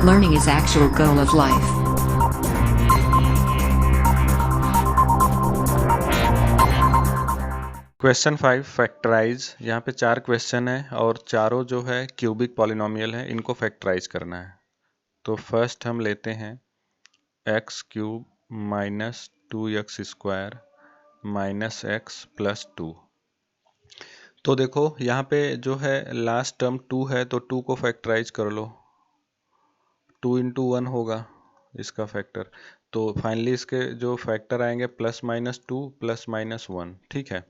Learning is actual goal of life. Question 5 factorize. यहाँ पे 4 question है और चारों जो है क्यूबिक पॉलिनोमियल है, इनको फैक्टराइज करना है। तो फर्स्ट हम लेते हैं x cube minus 2x square minus x plus 2। तो देखो यहाँ पे जो है लास्ट टर्म 2 है, तो 2 को फैक्टराइज कर लो। 2 इंटू 1 होगा इसका फैक्टर। तो फाइनली इसके जो फैक्टर आएंगे प्लस माइनस 2 प्लस माइनस 1। ठीक है,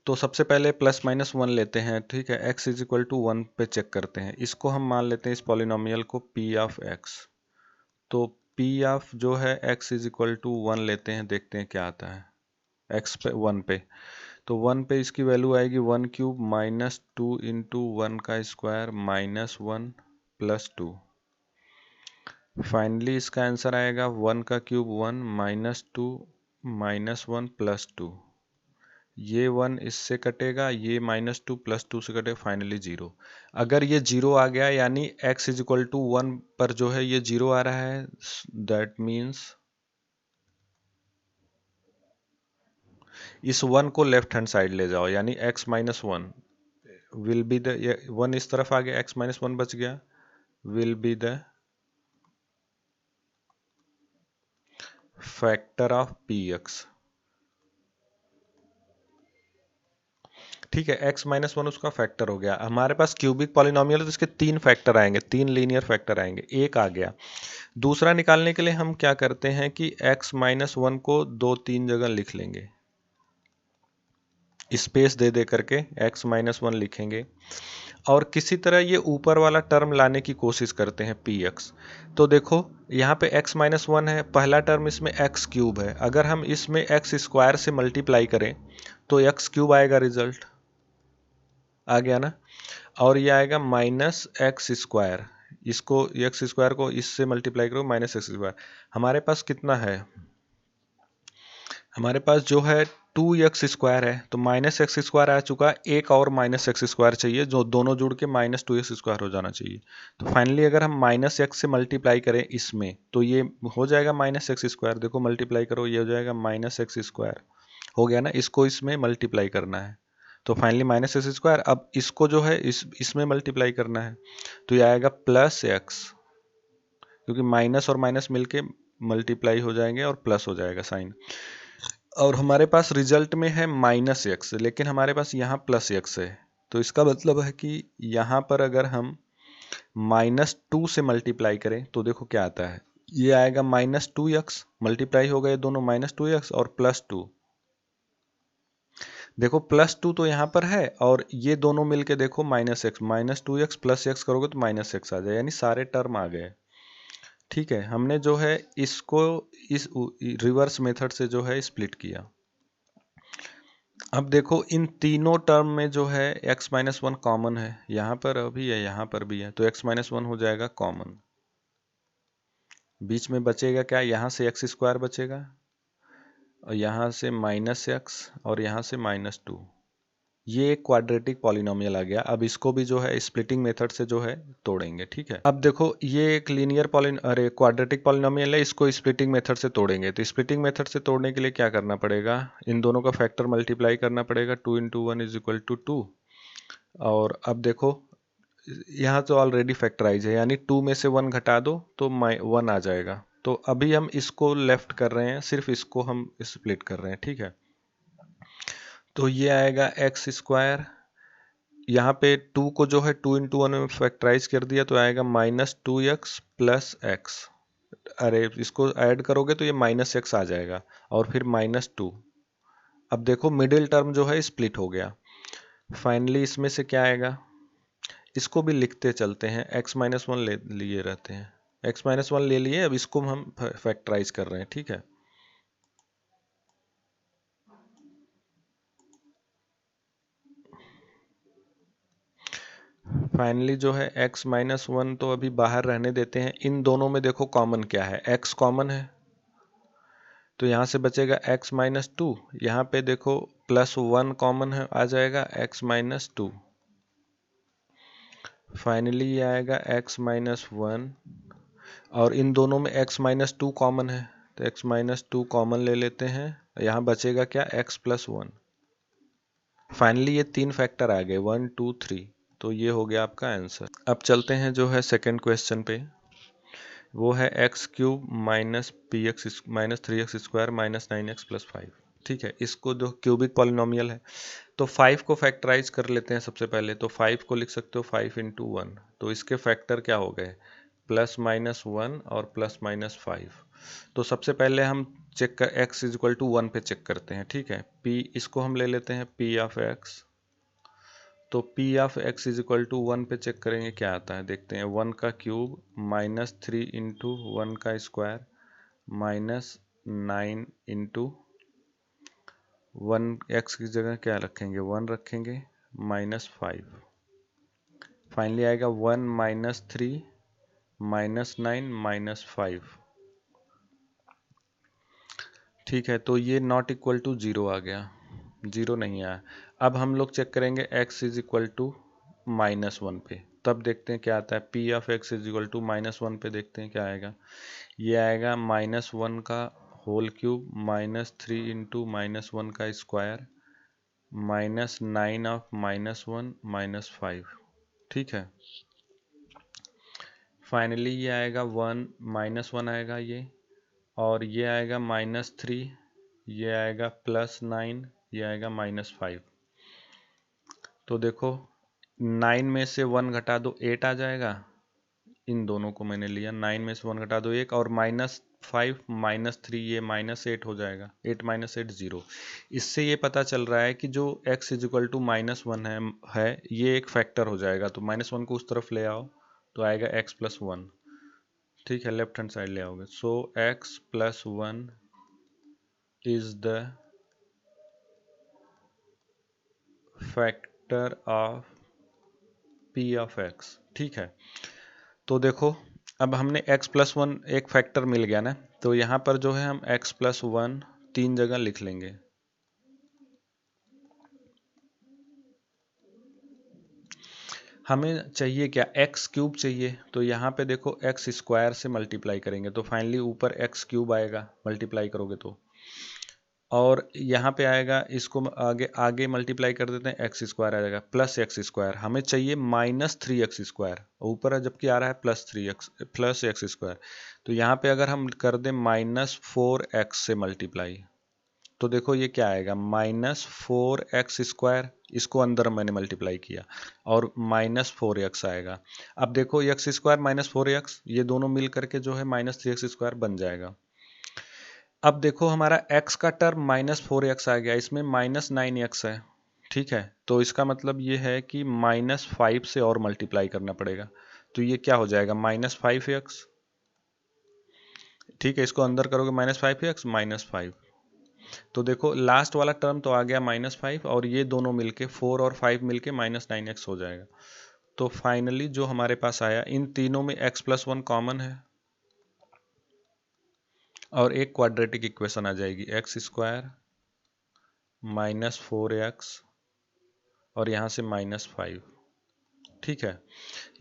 तो सबसे पहले प्लस माइनस 1 लेते हैं। ठीक है, x इज इक्वल टू 1 पे चेक करते हैं। इसको हम मान लेते हैं इस पॉलिनोमियल को p ऑफ x। तो p ऑफ जो है x इज इक्वल टू 1 लेते हैं, देखते हैं क्या आता है x पे 1 पे। तो 1 पे इसकी वैल्यू आएगी 1 क्यूब माइनस 2 इंटू 1 का स्क्वायर माइनस 1 प्लस 2। फाइनली इसका आंसर आएगा 1 का क्यूब 1 माइनस 2 माइनस 1 प्लस 2। ये 1 इससे कटेगा, ये माइनस 2 प्लस 2 से कटेगा, फाइनली 0। अगर ये 0 आ गया यानी x इज इक्वल टू 1 पर जो है ये 0 आ रहा है, दैट मीन्स इस 1 को लेफ्ट हैंड साइड ले जाओ, यानी x minus 1 will be the 1 इस तरफ आ गया, x माइनस 1 बच गया, will be the factor of px। ठीक है, x माइनस 1 उसका फैक्टर हो गया। हमारे पास क्यूबिक पॉलिनोमियल है तो इसके 3 फैक्टर आएंगे, 3 लीनियर फैक्टर आएंगे, एक आ गया। दूसरा निकालने के लिए हम क्या करते हैं कि x माइनस 1 को 2-3 जगह लिख लेंगे, स्पेस दे दे करके x माइनस 1 लिखेंगे और किसी तरह ये ऊपर वाला टर्म लाने की कोशिश करते हैं px। तो देखो यहाँ पे x माइनस 1 है, पहला टर्म इसमें x क्यूब है, अगर हम इसमें x स्क्वायर से मल्टीप्लाई करें तो x क्यूब आएगा, रिजल्ट आ गया ना। और ये आएगा माइनस एक्स स्क्वायर, इसको एक्स स्क्वायर को इससे मल्टीप्लाई करो माइनस एक्स स्क्वायर। हमारे पास कितना है, हमारे पास जो है 2x स्क्वायर है, तो माइनस एक्स स्क्वायर आ चुका, एक और माइनस एक्स स्क्वायर चाहिए, जो दोनों जुड़ के माइनस 2x स्क्वायर हो जाना चाहिए। तो फाइनली अगर हम माइनस एक्स से मल्टीप्लाई करें इसमें तो ये हो जाएगा माइनस एक्स स्क्वायर। देखो मल्टीप्लाई करो, ये हो जाएगा माइनस एक्स स्क्वायर, हो गया ना। इसको इसमें मल्टीप्लाई करना है तो फाइनली माइनस एक्स स्क्वायर। अब इसको जो है इसमें मल्टीप्लाई करना है तो ये आएगा प्लस एक्स, क्योंकि माइनस और माइनस मिलके मल्टीप्लाई हो जाएंगे और प्लस हो जाएगा साइन। और हमारे पास रिजल्ट में है माइनस एक्स, लेकिन हमारे पास यहाँ प्लस एक्स है, तो इसका मतलब है कि यहाँ पर अगर हम माइनस 2 से मल्टीप्लाई करें तो देखो क्या आता है, ये आएगा माइनस 2x, मल्टीप्लाई हो गए दोनों माइनस 2x और प्लस 2। देखो प्लस 2 तो यहाँ पर है और ये दोनों मिलके देखो minus x, minus 2x plus x करोगे तो माइनस एक्स आ जाए, यानी सारे टर्म आ गए। ठीक है, हमने जो है इसको इस रिवर्स मेथड से जो है स्प्लिट किया। अब देखो इन तीनों टर्म में जो है x माइनस 1 कॉमन है, यहाँ पर भी है यहाँ पर भी है, तो x माइनस 1 हो जाएगा कॉमन। बीच में बचेगा क्या, यहाँ से एक्स स्क्वायर बचेगा और यहाँ से माइनस एक्स और यहाँ से माइनस 2। ये एक क्वाड्रेटिक पॉलिनोमियल आ गया। अब इसको भी जो है स्प्लिटिंग मेथड से जो है तोड़ेंगे। ठीक है, अब देखो ये एक लीनियर क्वाड्रेटिक पॉलिनोमियल है, इसको स्प्लिटिंग मेथड से तोड़ेंगे। तो स्प्लिटिंग मेथड से तोड़ने के लिए क्या करना पड़ेगा, इन दोनों का फैक्टर मल्टीप्लाई करना पड़ेगा, 2 इंटू 1 इज इक्वल टू 2। और अब देखो यहाँ तो ऑलरेडी फैक्टराइज है, यानी 2 में से 1 घटा दो तो 1 आ जाएगा। तो अभी हम इसको लेफ्ट कर रहे हैं, सिर्फ इसको हम स्प्लिट कर रहे हैं। ठीक है, तो ये आएगा एक्स स्क्वायर, यहाँ पे 2 को जो है 2 इंटू 1 में फैक्टराइज कर दिया तो आएगा माइनस 2x प्लस एक्स। अरे इसको ऐड करोगे तो ये माइनस एक्स आ जाएगा और फिर माइनस 2। अब देखो मिडिल टर्म जो है स्प्लिट हो गया। फाइनली इसमें से क्या आएगा, इसको भी लिखते चलते हैं, x माइनस 1 ले लिए रहते हैं, x माइनस 1 ले लिए, अब इसको हम फैक्टराइज कर रहे हैं। ठीक है, फाइनली जो है x माइनस 1 तो अभी बाहर रहने देते हैं। इन दोनों में देखो कॉमन क्या है, x कॉमन है, तो यहाँ से बचेगा x माइनस 2। यहाँ पे देखो प्लस 1 कॉमन है, आ जाएगा x माइनस 2। फाइनली ये आएगा x माइनस 1 और इन दोनों में x माइनस टू कॉमन है, तो x माइनस टू कॉमन ले लेते हैं। यहाँ बचेगा क्या, x प्लस वन। फाइनली ये तीन फैक्टर आ गए, 1 2 3, तो ये हो गया आपका आंसर। अब चलते हैं जो है सेकंड क्वेश्चन पे, वो है x cube minus P x minus three x square minus nine x plus five. ठीक है, इसको जो क्यूबिक पॉलिनोमियल है, तो 5 को फैक्टराइज कर लेते हैं सबसे पहले। तो 5 को लिख सकते हो 5 इंटू वन, तो इसके फैक्टर क्या हो गए, प्लस माइनस वन और प्लस माइनस फाइव। तो सबसे पहले हम चेक कर x is equal to one पे चेक करते हैं। ठीक है, p इसको हम ले लेते हैं p ऑफ x। तो p of x is equal to one पे चेक करेंगे क्या आता है, देखते हैं। वन का cube minus three into one का square minus nine into one, x की जगह क्या रखेंगे, वन रखेंगे, माइनस फाइव। फाइनली आएगा one minus three minus nine minus five. ठीक है, तो ये नॉट इक्वल टू जीरो आ गया, जीरो नहीं आया। अब हम लोग चेक करेंगे x is equal to minus one पे, तब देखते हैं क्या आता है। p of x is equal to minus one पे देखते हैं क्या आएगा। ये आएगा माइनस वन का whole cube minus three into minus one का square minus nine of minus one minus five. ठीक है, फाइनली ये आएगा वन माइनस वन आएगा ये, और ये आएगा माइनस थ्री, ये आएगा प्लस नाइन, ये आएगा माइनस फाइव। तो देखो 9 में से 1 घटा दो 8 आ जाएगा। इन दोनों को मैंने लिया, 9 में से 1 घटा दो 1, और माइनस 5 माइनस 3 ये माइनस 8 हो जाएगा, 8 माइनस 8 0। इससे ये पता चल रहा है कि जो x is equal to minus one है ये एक फैक्टर हो जाएगा। तो माइनस वन को उस तरफ ले आओ तो आएगा x प्लस वन। ठीक है, लेफ्ट हैंड साइड ले आओगे। सो x plus one is the factor of p of x। ठीक है, तो देखो अब हमने x प्लस वन एक फैक्टर मिल गया ना, तो यहाँ पर जो है हम x प्लस वन तीन जगह लिख लेंगे। हमें चाहिए क्या, x क्यूब चाहिए, तो यहाँ पे देखो x स्क्वायर से मल्टीप्लाई करेंगे तो फाइनली ऊपर x क्यूब आएगा, मल्टीप्लाई करोगे तो। और यहाँ पे आएगा, इसको आगे आगे मल्टीप्लाई कर देते हैं, एक्स स्क्वायर आ जाएगा प्लस एक्स स्क्वायर। हमें चाहिए माइनस थ्री एक्स स्क्वायर, ऊपर है जबकि आ रहा है plus three x plus x square. तो यहाँ पे अगर हम कर दें माइनस फोर एक्स से मल्टीप्लाई, तो देखो ये क्या आएगा, माइनस फोर एक्स स्क्वायर, इसको अंदर मैंने मल्टीप्लाई किया और माइनस फोर एक्स आएगा। अब देखो x square minus four x, ये दोनों मिल करके जो है माइनस थ्री एक्स स्क्वायर बन जाएगा। अब देखो हमारा x का टर्म माइनस फोर एक्स आ गया, इसमें माइनस नाइन एक्स है। ठीक है, तो इसका मतलब ये है कि माइनस फाइव से और मल्टीप्लाई करना पड़ेगा, तो ये क्या हो जाएगा, माइनस फाइव एक्स। ठीक है, इसको अंदर करोगे minus five x minus five. तो देखो लास्ट वाला टर्म तो आ गया माइनस फाइव, और ये दोनों मिलके फोर और फाइव मिलके माइनस नाइन एक्स हो जाएगा। तो फाइनली जो हमारे पास आया, इन तीनों में x प्लस वन कॉमन है और एक क्वाड्रेटिक इक्वेशन आ जाएगी, x square minus four x और यहाँ से माइनस फाइव। ठीक है,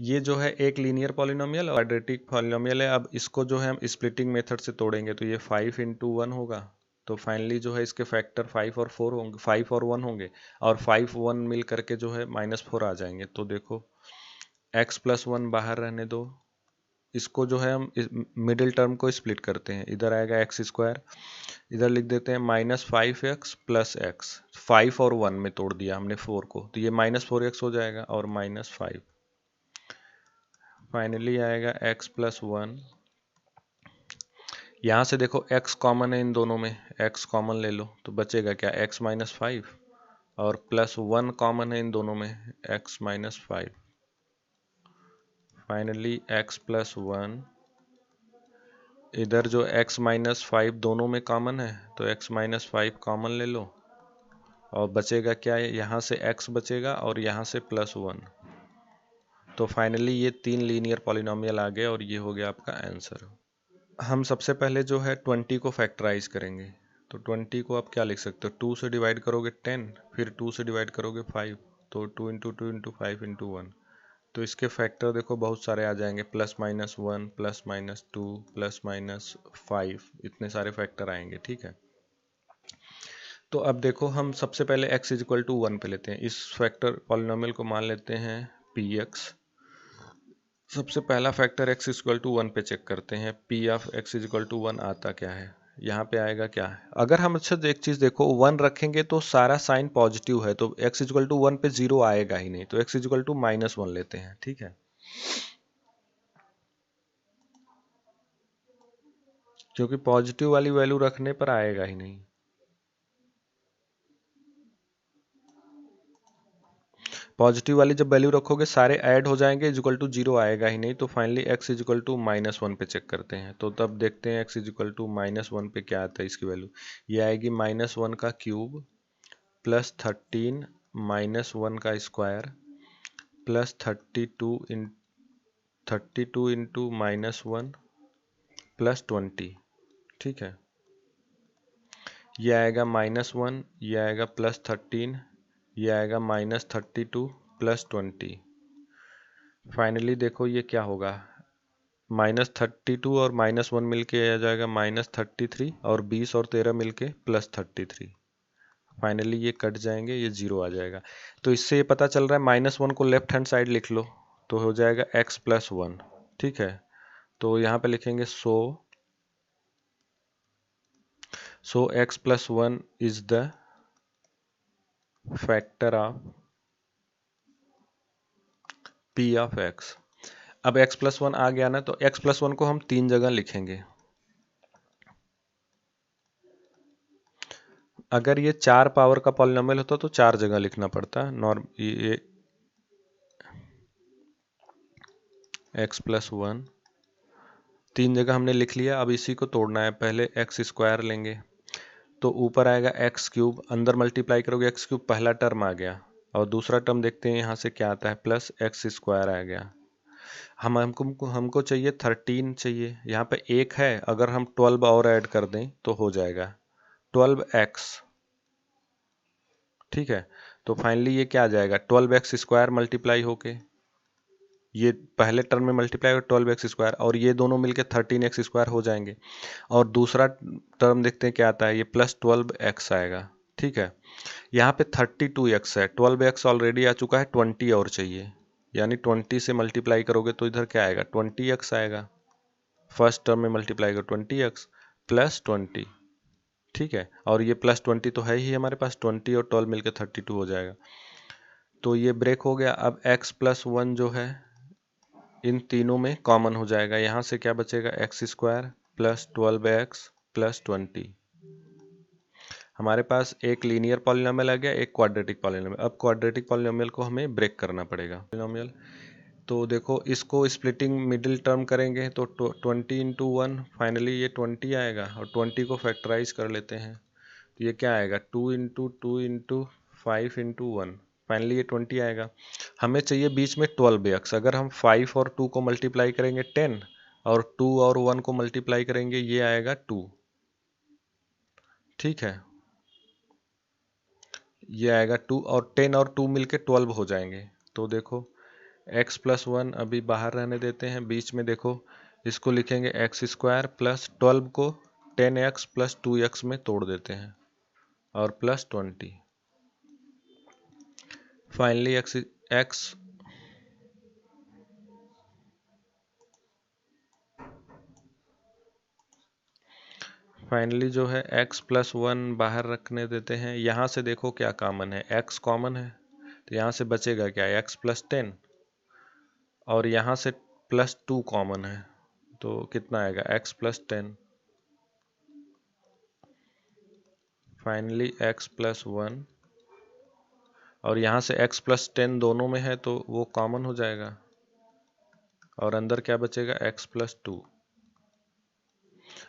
ये जो है एक लीनियर पॉलिनोमियल और क्वाड्रेटिक पॉलिनोमियल है। अब इसको जो है हम स्प्लिटिंग मेथड से तोड़ेंगे, तो ये फाइव इंटू वन होगा। तो फाइनली जो है इसके फैक्टर फाइव और फोर होंगे, फाइव और वन होंगे, और फाइव वन मिल करके जो है माइनस फोर आ जाएंगे। तो देखो एक्स प्लस वन बाहर रहने दो, इसको जो है हम मिडिल टर्म को स्प्लिट करते हैं, इधर आएगा एक्स स्क्वायर, इधर लिख देते हैं minus five x plus x. Five और वन में तोड़ दिया हमने फोर को, तो ये माइनस फोर एक्स हो जाएगा और माइनस फाइव। फाइनली आएगा एक्स प्लस वन। यहाँ से देखो x कॉमन है इन दोनों में, x कॉमन ले लो तो बचेगा क्या, x माइनस फाइव, और प्लस वन कॉमन है इन दोनों में, x minus five. Finally x plus one, इधर जो x माइनस फाइव दोनों में कॉमन है, तो x माइनस फाइव कॉमन ले लो, और बचेगा क्या है, यहाँ से x बचेगा और यहाँ से प्लस वन। तो फाइनली ये तीन लीनियर पॉलिनोमियल आ गए और ये हो गया आपका आंसर। हम सबसे पहले जो है 20 को फैक्टराइज करेंगे। तो 20 को आप क्या लिख सकते हो, 2 से डिवाइड करोगे 10, फिर 2 से डिवाइड करोगे 5, तो 2 इंटू 2 इंटू 5 इंटू 1, तो इसके फैक्टर देखो बहुत सारे आ जाएंगे, +-1 +-2 +-5, इतने सारे फैक्टर आएंगे। ठीक है, तो अब देखो हम सबसे पहले x इज इक्वल टू 1 पे लेते हैं। इस फैक्टर पॉलिनोमियल को मान लेते हैं px। सबसे पहला factor x is equal to 1 पे चेक करते हैं, p of x is equal to 1 आता क्या है। यहाँ पे आएगा क्या है, अगर हम अच्छा एक चीज़ देखो 1 रखेंगे तो सारा साइन पॉजिटिव है, तो x इज इक्वल टू 1 पे 0 आएगा ही नहीं, तो x इज इक्वल टू -1 लेते हैं। ठीक है, क्योंकि पॉजिटिव वाली वैल्यू रखने पर आएगा ही नहीं। पॉजिटिव वाली जब वैल्यू रखोगे सारे ऐड हो जाएंगे, इज इक्वल टू 0 आएगा ही नहीं। तो finally x is equal to -1 पे चेक करते हैं, तो तब देखते हैं x इज इक्वल टू -1 पे क्या आता है इसकी वैल्यू। ये आएगी -1 का क्यूब +13 -1 का स्क्वायर +32 इंटू -1 +20। ठीक है, ये आएगा -1, ये आएगा +13, ये आएगा -32 +20। फाइनली देखो ये क्या होगा, -32 और -1 मिलके आ जाएगा -33, और 20 और 13 मिलके +33। फाइनली ये कट जाएंगे, ये 0 आ जाएगा। तो इससे ये पता चल रहा है -1 को लेफ्ट हैंड साइड लिख लो तो हो जाएगा x+1। ठीक है, तो यहाँ पे लिखेंगे सो x+1 is the factor of p of x। अब x+1 आ गया ना, तो x+1 को हम 3 जगह लिखेंगे। अगर ये 4 पावर का पॉलिनोमियल होता तो 4 जगह लिखना पड़ता। नॉर्म ये x+1 3 जगह हमने लिख लिया। अब इसी को तोड़ना है, पहले x² लेंगे तो ऊपर आएगा x3, अंदर मल्टीप्लाई करोगे x3, पहला टर्म आ गया, और दूसरा टर्म देखते हैं यहाँ से क्या आता है, +x² आ गया। हमको चाहिए 13 चाहिए, यहाँ पे 1 है, अगर हम 12 और ऐड कर दें तो हो जाएगा 12x। ठीक है, तो फाइनली ये क्या आ जाएगा, 12x² मल्टीप्लाई होके ये पहले टर्म में मल्टीप्लाई हो 12x², और ये दोनों मिलके 13x² हो जाएंगे। और दूसरा टर्म देखते हैं क्या आता है, ये +12x आएगा। ठीक है, यहाँ पे 32x है, 12x ऑलरेडी आ चुका है, 20 और चाहिए, यानी 20 से मल्टीप्लाई करोगे तो इधर क्या आएगा, 20x आएगा। फर्स्ट टर्म में मल्टीप्लाई करो 20x +20। ठीक है, और ये +20 तो है ही हमारे पास, 20 और 12 मिलकर 32 हो जाएगा। तो ये ब्रेक हो गया। अब x+1 जो है इन तीनों में कॉमन हो जाएगा, यहाँ से क्या बचेगा, x² +12x +20। हमारे पास एक लीनियर पॉलिनोमियल आ गया, एक क्वाड्रेटिक पॉलिनोमियल। अब क्वाड्रेटिक पॉलिनोमियल को हमें ब्रेक करना पड़ेगा। पॉलिनोमियल तो देखो इसको स्प्लिटिंग मिडिल टर्म करेंगे तो 20 इंटू 1, फाइनली ये 20 आएगा, और 20 को फैक्टराइज कर लेते हैं तो ये क्या आएगा, 2 इंटू 2 इंटू 5 इंटू 1, फाइनली ये 20 आएगा। हमें चाहिए बीच में 12x, अगर हम 5 और 2 को मल्टीप्लाई करेंगे 10, और 2 और 1 को मल्टीप्लाई करेंगे ये आएगा 2। ठीक है, ये आएगा 2, और 10 और 2 मिलके 12 हो जाएंगे। तो देखो x+1 अभी बाहर रहने देते हैं, बीच में देखो इसको लिखेंगे x² +12 को 10x + 2x में तोड़ देते हैं, और +20। फाइनली x फाइनली जो है x+1 बाहर रखने देते हैं। यहाँ से देखो क्या कॉमन है, x कॉमन है, तो यहाँ से बचेगा क्या, x +10, और यहाँ से +2 कॉमन है, तो कितना आएगा, x +10। फाइनली x+1, और यहाँ से x +10 दोनों में है तो वो कॉमन हो जाएगा, और अंदर क्या बचेगा, x +2।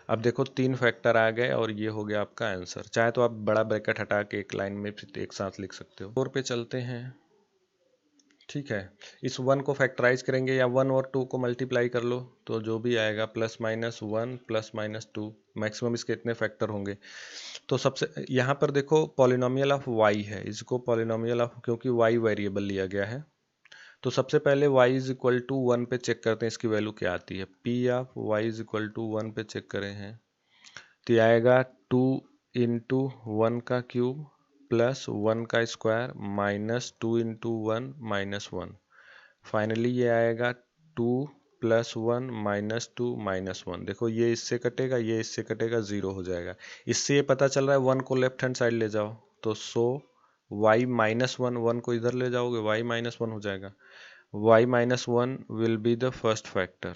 अब देखो 3 फैक्टर आ गए, और ये हो गया आपका आंसर। चाहे तो आप बड़ा ब्रैकेट हटा के एक लाइन में फिर एक साथ लिख सकते हो। 4 पे चलते हैं। ठीक है, इस 1 को फैक्टराइज करेंगे, या 1 और 2 को मल्टीप्लाई कर लो तो जो भी आएगा +-1 +-2, मैक्सिमम इसके इतने फैक्टर होंगे। तो सबसे यहाँ पर देखो पॉलिनोमियल ऑफ y है, इसको पॉलिनोमियल ऑफ, क्योंकि y वेरिएबल लिया गया है तो सबसे पहले y इज इक्वल टू 1 पे चेक करते हैं इसकी वैल्यू क्या आती है। p of y is equal to 1 पे चेक करें हैं तो ये आएगा 2 इंटू 1 का क्यूब प्लस 1 का square minus 2 into 1 minus 1। Finally ये आएगा 2 प्लस 1 माइनस 2 माइनस 1। देखो ये इससे कटेगा, ये इससे कटेगा, 0 हो जाएगा। इससे ये पता चल रहा है 1 को लेफ्ट हैंड साइड ले जाओ तो y माइनस 1, 1 को इधर ले जाओगे y माइनस 1 हो जाएगा। y minus 1 will be the first factor.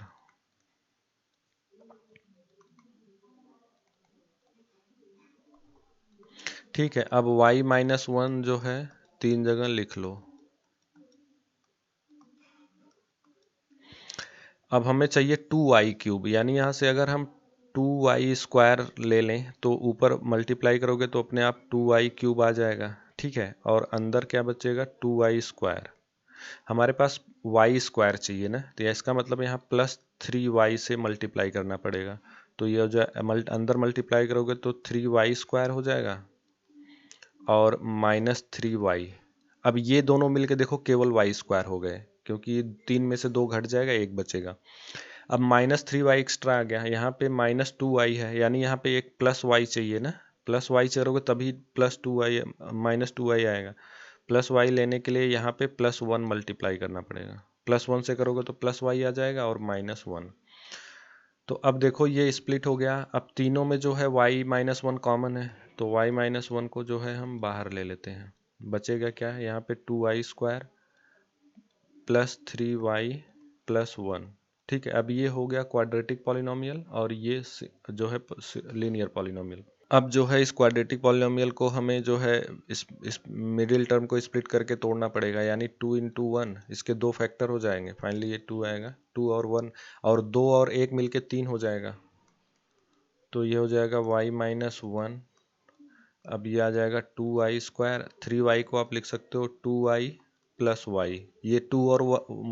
ठीक है, अब y माइनस 1 जो है 3 जगह लिख लो। अब हमें चाहिए 2y क्यूब, यानी यहाँ से अगर हम 2y स्क्वायर ले लें तो ऊपर मल्टीप्लाई करोगे तो अपने आप 2y क्यूब आ जाएगा। ठीक है, और अंदर क्या बचेगा 2y स्क्वायर। हमारे पास y स्क्वायर चाहिए ना, तो इसका मतलब यहाँ प्लस 3y से मल्टीप्लाई करना पड़ेगा। तो ये जो अंदर मल्टीप्लाई करोगे तो 3y स्क्वायर हो जाएगा और माइनस 3y। अब ये दोनों मिलके देखो केवल y स्क्वायर हो गए, क्योंकि 3 में से 2 घट जाएगा, 1 बचेगा। अब माइनस 3y एक्स्ट्रा आ गया, यहाँ पे माइनस 2y है, यानी यहाँ पे एक प्लस y चाहिए ना। प्लस y करोगे तभी प्लस 2y माइनस 2y आएगा। प्लस y लेने के लिए यहाँ पे प्लस 1 मल्टीप्लाई करना पड़ेगा। प्लस 1 से करोगे तो प्लस y आ जाएगा और माइनस 1। तो अब देखो ये स्प्लिट हो गया। अब तीनों में जो है y माइनस 1 कॉमन है, तो y माइनस 1 को जो है हम बाहर ले लेते हैं। बचेगा क्या है, यहाँ पे 2y square plus 3y plus 1। ठीक है, अब ये हो गया क्वाड्रेटिक पॉलिनोमियल और ये जो है लीनियर पॉलिनोमियल। अब जो है इस क्वाड्रेटिक पॉलिनोमियल को हमें जो है इस मिडिल टर्म को स्प्लिट करके तोड़ना पड़ेगा, यानी 2 इंटू 1, इसके 2 फैक्टर हो जाएंगे। फाइनली ये 2 आएगा, 2 और 1 और 2 और 1 मिलके 3 हो जाएगा। तो ये हो जाएगा y माइनस 1। अब ये आ जाएगा 2y स्क्वायर, 3y को आप लिख सकते हो 2y प्लस y। ये 2 और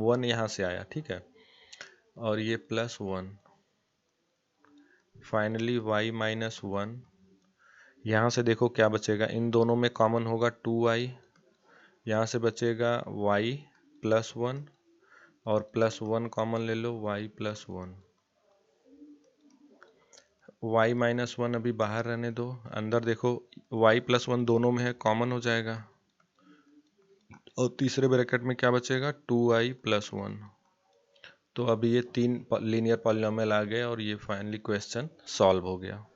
1 यहाँ से आया, ठीक है, और ये प्लस 1। Finally y minus 1। यहाँ से देखो क्या बचेगा, इन दोनों में कॉमन होगा 2y, यहाँ से बचेगा y प्लस 1 और प्लस 1 कॉमन ले लो, y प्लस 1। y माइनस 1 अभी बाहर रहने दो, अंदर देखो y प्लस 1 दोनों में है, कॉमन हो जाएगा। और तीसरे ब्रैकेट में क्या बचेगा 2y प्लस 1। तो अभी ये 3 लीनियर पॉलिनोमियल आ गए और ये फाइनली क्वेश्चन सॉल्व हो गया।